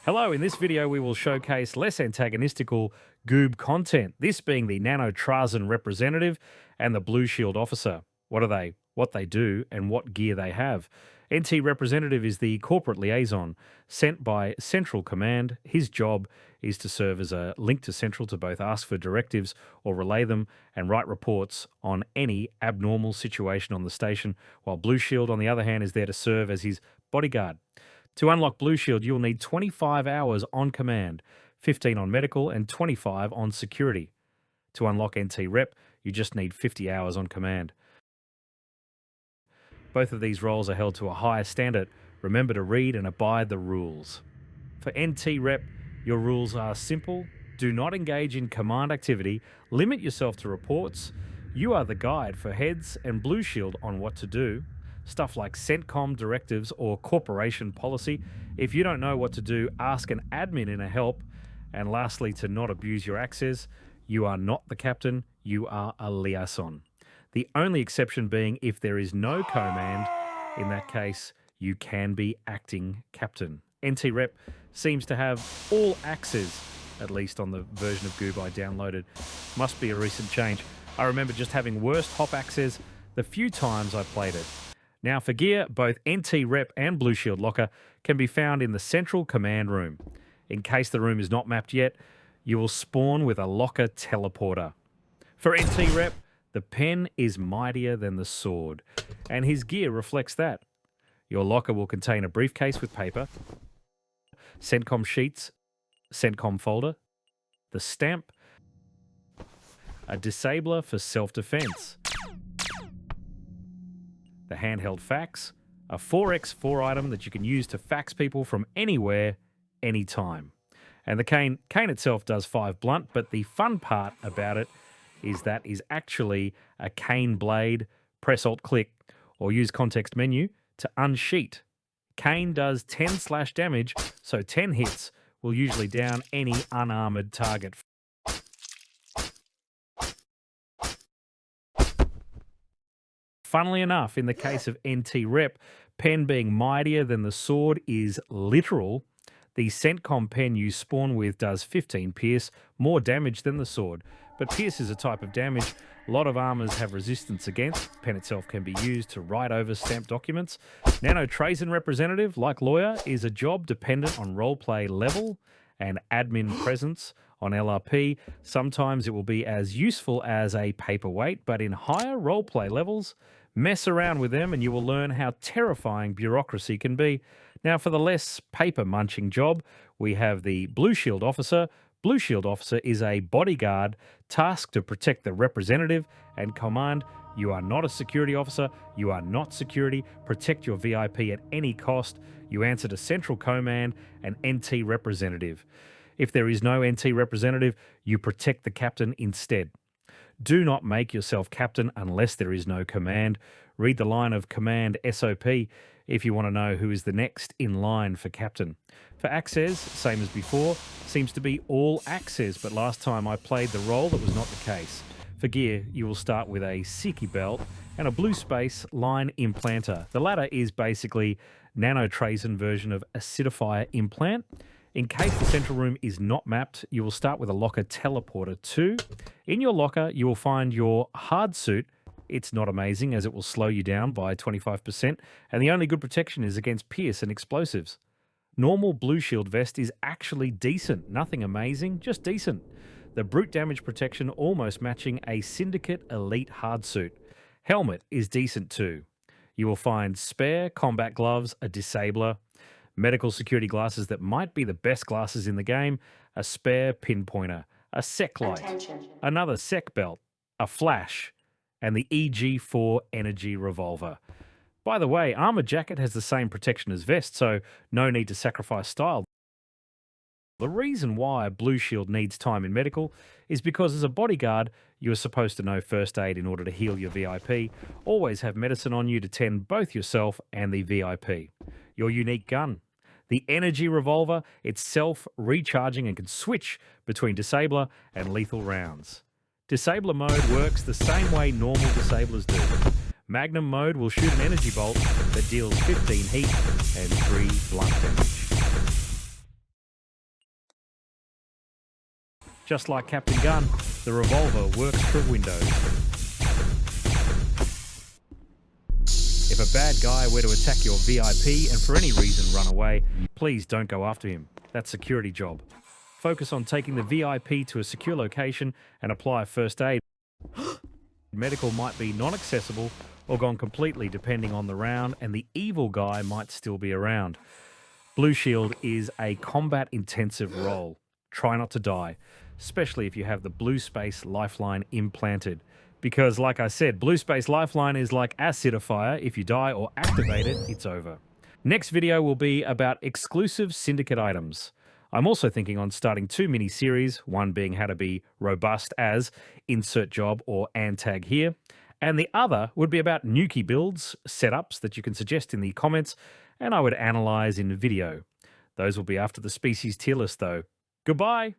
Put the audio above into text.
Hello, in this video we will showcase less antagonistical Goob content, this being the Nano Trazen representative and the Blueshield officer. What are they, what they do, and what gear they have. NT representative is the corporate liaison sent by Central Command. His job is to serve as a link to Central to both ask for directives or relay them and write reports on any abnormal situation on the station, while Blueshield, on the other hand, is there to serve as his bodyguard. To unlock Blueshield, you'll need 25 hours on command, 15 on medical, and 25 on security. To unlock NT Rep, you just need 50 hours on command. Both of these roles are held to a higher standard. Remember to read and abide the rules. For NT Rep, your rules are simple. Do not engage in command activity. Limit yourself to reports. You are the guide for heads and Blueshield on what to do. Stuff like CENTCOM directives or corporation policy. If you don't know what to do, ask an admin in a help. And lastly, to not abuse your access. You are not the captain, you are a liaison. The only exception being if there is no command. In that case, you can be acting captain. NT Rep seems to have all acces, at least on the version of Goob I downloaded. Must be a recent change. I remember just having worst hop access the few times I played it. Now for gear, both NT Rep and Blueshield locker can be found in the central command room. In case the room is not mapped yet, you will spawn with a locker teleporter. For NT Rep, the pen is mightier than the sword, and his gear reflects that. Your locker will contain a briefcase with paper, CENTCOM sheets, CENTCOM folder, the stamp, a disabler for self-defense, the handheld fax, a 4x4 item that you can use to fax people from anywhere, anytime. And the cane itself does 5 blunt, but the fun part about it is that is actually a cane blade. Press Alt-click or use context menu to unsheet. Cane does 10 slash damage, so 10 hits will usually down any unarmored target. Funnily enough, in the case of NT Rep, pen being mightier than the sword is literal. The CENTCOM pen you spawn with does 15 pierce, more damage than the sword. But pierce is a type of damage a lot of armors have resistance against. Pen itself can be used to write over stamped documents. Nano Trazen representative, like lawyer, is a job dependent on roleplay level and admin presence. On LRP, sometimes it will be as useful as a paperweight, but in higher roleplay levels, mess around with them and you will learn how terrifying bureaucracy can be. Now, for the less paper-munching job, we have the Blueshield officer. Blueshield officer is a bodyguard tasked to protect the representative and command. You are not a security officer. You are not security. Protect your VIP at any cost. You answer to Central Command and NT representative. If there is no NT representative, you protect the captain instead. Do not make yourself captain unless there is no command. Read the line of command SOP if you want to know who is the next in line for captain. For access, same as before, seems to be all access, but last time I played the role that was not the case. For gear, you will start with a Siki belt and a blue space line implanter. The latter is basically Nano Trazen version of acidifier implant. In case the central room is not mapped, you will start with a locker teleporter 2. In your locker, you will find your hard suit. It's not amazing as it will slow you down by 25%, and the only good protection is against pierce and explosives. Normal Blueshield vest is actually decent, nothing amazing, just decent. The brute damage protection almost matching a Syndicate Elite hard suit. Helmet is decent too. You will find spare combat gloves, a disabler, medical security glasses that might be the best glasses in the game, a spare pinpointer, a sec light, another sec belt, a flash, and the EG4 energy revolver. By the way, armor jacket has the same protection as vest, so no need to sacrifice style. The reason why Blueshield needs time in medical is because as a bodyguard, you are supposed to know first aid in order to heal your VIP. Always have medicine on you to tend both yourself and the VIP. Your unique gun. The energy revolver, it's self-recharging and can switch between disabler and lethal rounds. Disabler mode works the same way normal disablers do. Magnum mode will shoot an energy bolt that deals 15 heat and 3 blunt damage. Just like Captain Gun, the revolver works for Windows. If a bad guy were to attack your VIP and for any reason run away, please don't go after him. That's security job. Focus on taking the VIP to a secure location and apply first aid. Medical might be non-accessible or gone completely depending on the round, and the evil guy might still be around. Blueshield is a combat-intensive role. Try not to die, especially if you have the Blue Space Lifeline implanted. Because, like I said, Blue Space Lifeline is like acidifier. If you die or activate it, it's over. Next video will be about exclusive syndicate items. I'm also thinking on starting 2 mini-series, one being how to be robust as insert job or antag here, and the other would be about nuki builds, setups that you can suggest in the comments, and I would analyze in video. Those will be after the species tier list though. Goodbye!